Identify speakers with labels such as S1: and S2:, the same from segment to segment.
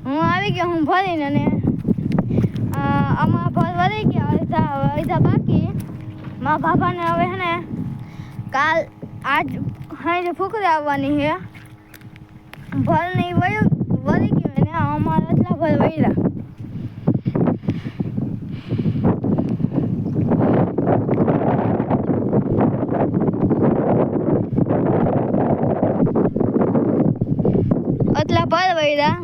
S1: હું આવી ગયો હું ભરીને અને આમાં ભર વળી ગયા અડધા બાકી મારા બાપાને હવે હે ને કાલ આજ હાઈ ફૂકરી આવવાની છે ભર નહીં વળી ગયું ને અમારા એટલા ભર વળ્યા એટલા ભર વળ્યા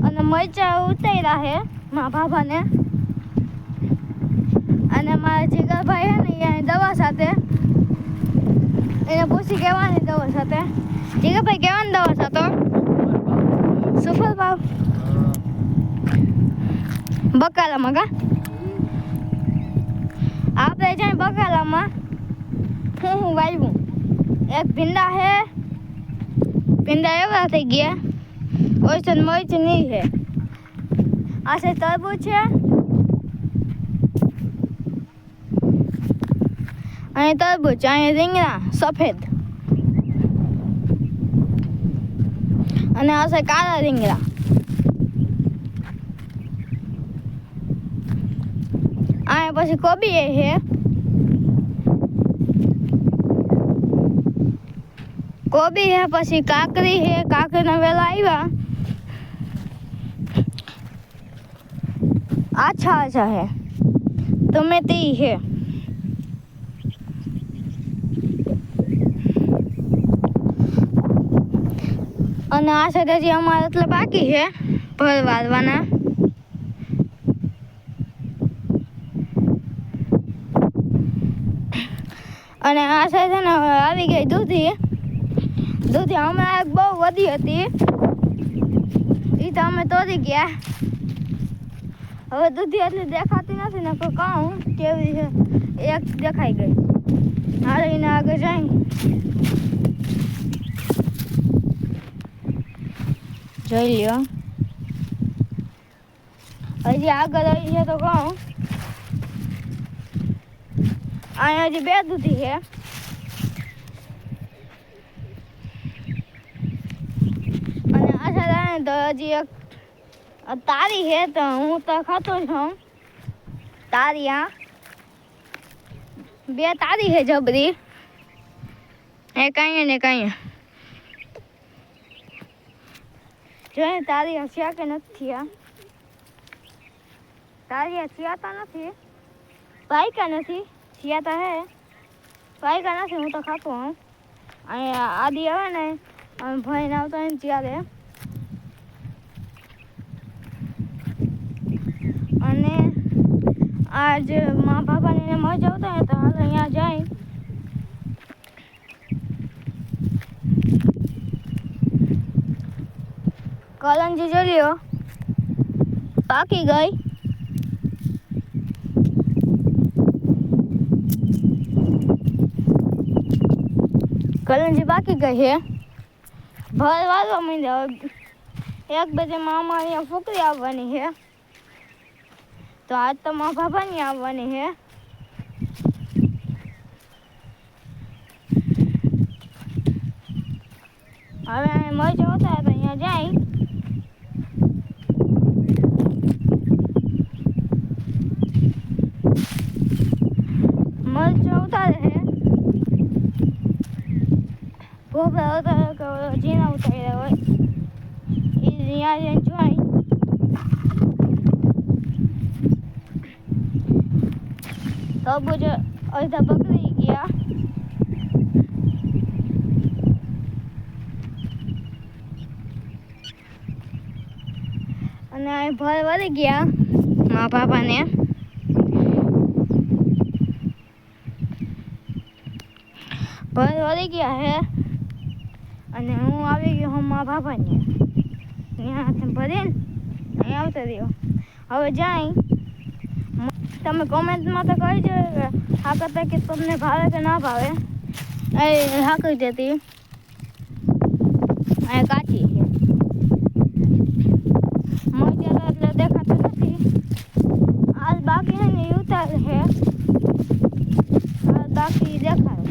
S1: અને મરચા ઉતાર્યા છે મારા બાબાને અને મારા જીગરભાઈ છે ને અહીંયા દવા સાથે એને પૂછી કહેવાની દવા સાથે જીગરભાઈ કહેવાની દવા સાથે સુફર ભાવ બકાલામાં કા આપણે જાય બકાલામાં હું વાવ્યું એક ભીંડા છે ભીંડા એવા થઈ ગયા ઓછન મરચ નહીં છે આ છે તરબૂચ છે અને તરબૂચ અહીંયા રીંગણા સફેદ અને આ છે કાળા રીંગણા અહીંયા પછી કોબી છે કોબી છે પછી કાકરી છે કાકરીના વેલા આવ્યા આછા આછા છે ટમેટી છે અને આ સાઈડ હજી અમારે એટલે બાકી છે ભરવાના અને આ સાઈડ છે ને આવી ગઈ દૂધી હમણાં બહુ વધી હતી એ તો અમે તોડી ગયા હવે દૂધી એટલી દેખાતી નથી ને કોઈ કહું કેવી છે એક દેખાઈ ગઈ હાલ એને આગળ જાય જોઈ લ્યો હજી આગળ આવી છે તો કહું અહીંયા હજી બે દૂધી છે અને આ સાથે તો હજી એક તારી છે તો હું તો ખાતો છું તારી બે તારી છે જબરી એ કાંઈ ને કાંઈ જોઈએ તારી હસ્યા કે નથી થયા તારી હસ્યાતા નથી પાયકા નથી થયાતા હે પાયકા નથી હું તો ખાતો હું અહીંયા આદિ આવે ને ભાઈ ને આવતો ને ત્યારે અને આજ મા બાપાને એને મજા આવતા હોય તો હાલ અહીંયા જાય કલંજી જોઈ લ્યો પાકી ગઈ કલંજી પાકી ગઈ છે ભર વાળવા માંડ્યા એક બજેમાં અમારે અહીંયા ફૂકરી આવવાની છે તો આજ તો મારા બાપાની આવવાની છે હવે મરચા હોતા તો અહીંયા જાય મરચા ઉતારે છે ભોપરા ઉતારે કે જીના ઉતાર્યા હોય એ ત્યાં જઈને જોઈ તરબૂચ અડધા પકડી ગયા અને અહીં ભર વળી ગયા મારા બાપાને ભર વળી ગયા હે અને હું આવી ગયો હું મારા બાપાને ત્યાં ભરીને અહીં આવતા રહ્યો હવે જાય તમે કોમેન્ટમાં તો કહી દો આ કરતા કે તમને ભાવે કે ના ભાવે એ હા કહી દેતી અહીંયા કાચી છે મરચાં એટલે દેખાતું નથી આજ બાકી છે ને એ ઉતારે છે આજ બાકી દેખાય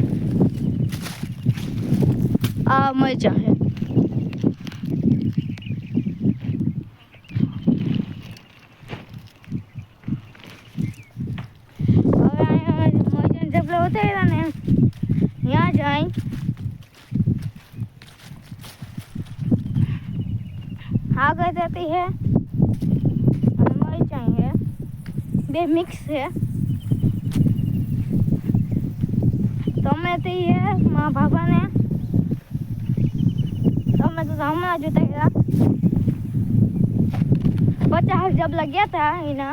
S1: આ મરચાં છે यहाँ जाए आगे जाती है मरचाई है बे मिक्स है તમે તો है माँ बाबा ने તમે તો હમણાં જોતા હતા 50 जब लग गया था इना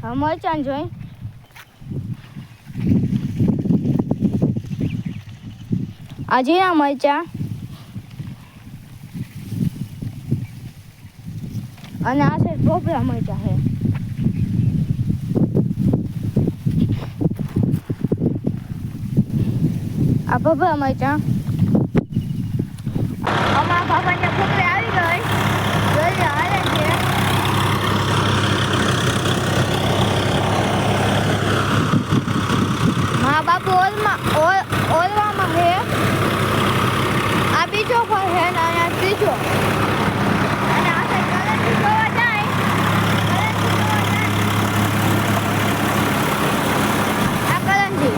S1: हम मरचां જોઈ આજે ના મરચાં અને આ છે ભોપળા મરચાં છે આ ભોપળા મરચાં અમારા બાબાને ભોપળી આવી ગઈ જલ્દી હાલે છે મારા બાપુ ઓલવામાં છે આ બીજો ફળ છે ને અહીંયા ત્રીજો અને આ સાઈડ કરંજી જોવા જાય આ કરંજી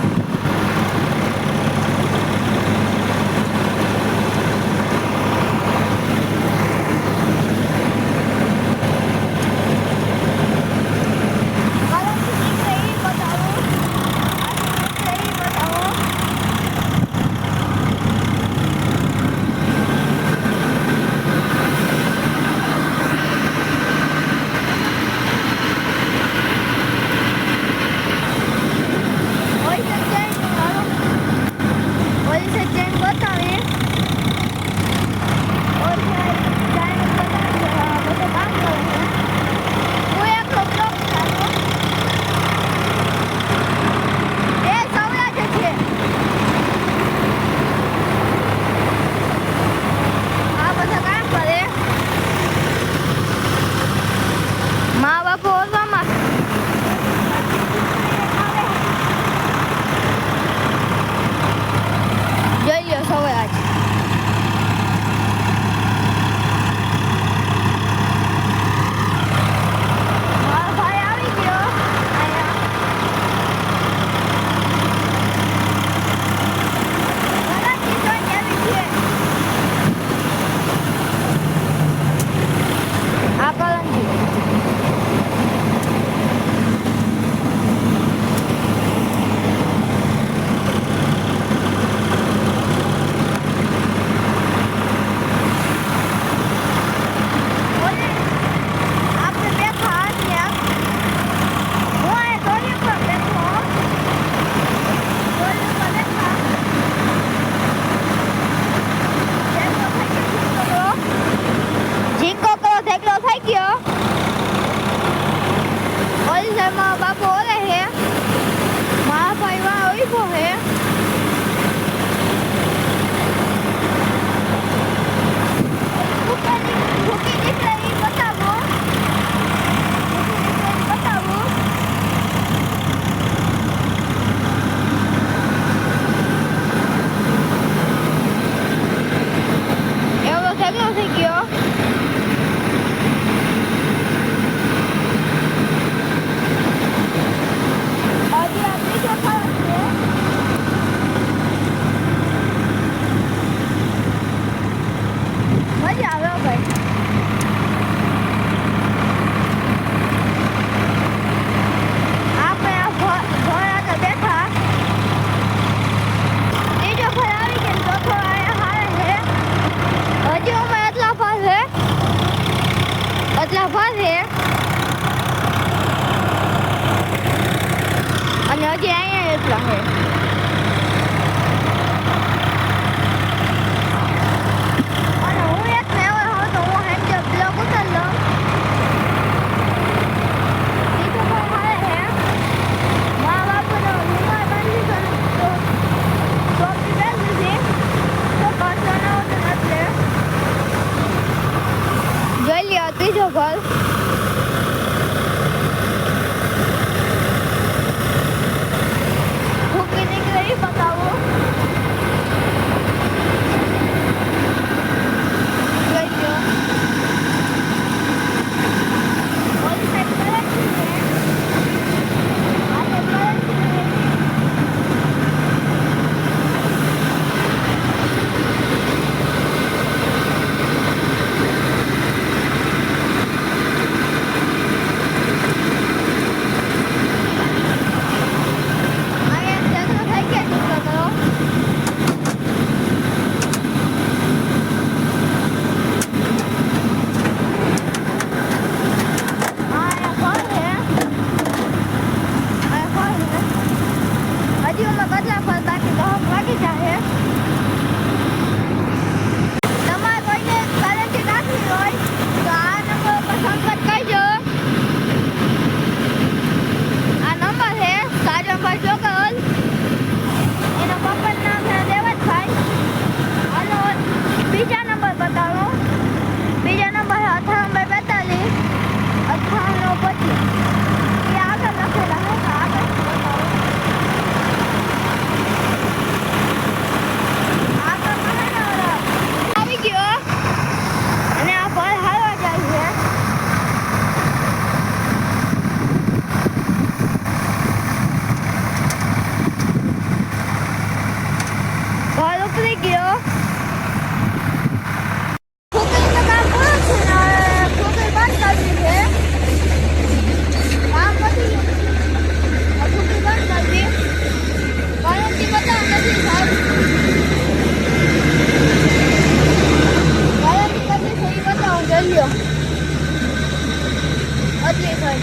S1: જેટલી થઈ.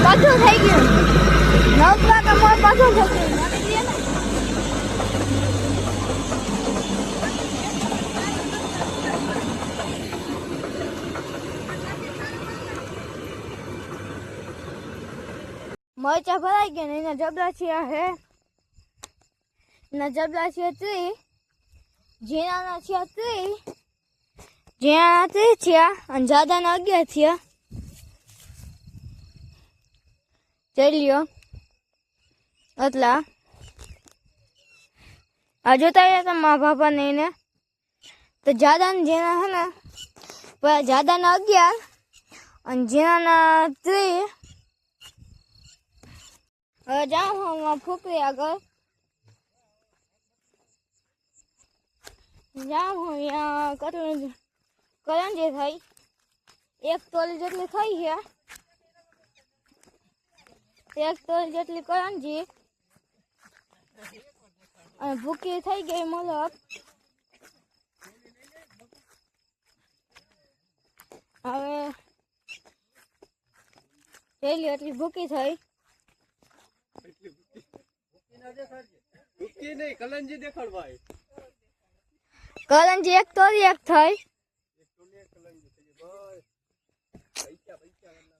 S1: પાછું થઈ ગયું 9 વાગે મોર પાછું થઈ ગયું. મરચા ભરાઈ ગયા ને એના જબલા છે હે. એના જબલા છે 3, ઝીણાના છે 3, ઝીણાના 3 થયા અને જાદાના 11 થયા. ચાલ્યો એટલા આ જોતા રહ્યા હતા મા બાપા ને એને તો જાદાને ઝીણા હે ને જાદાના 11 અને ઝીણાના 3. હવે જાઉં હું ફૂકરી આગળ જાઉં હું અહીંયા કરંજી થઈ 1 તોલી જેટલી થઈ છે. 1 તોલી જેટલી કરંજી અને ભૂકી થઈ ગઈ મતલબ. હવે પેલી એટલી ભૂકી થઈ. કરંજી 1 તોલી 1 થઈ.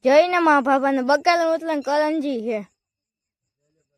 S1: જોઈને મા બાપા ને બકાલ ઉતલે કરંજી છે.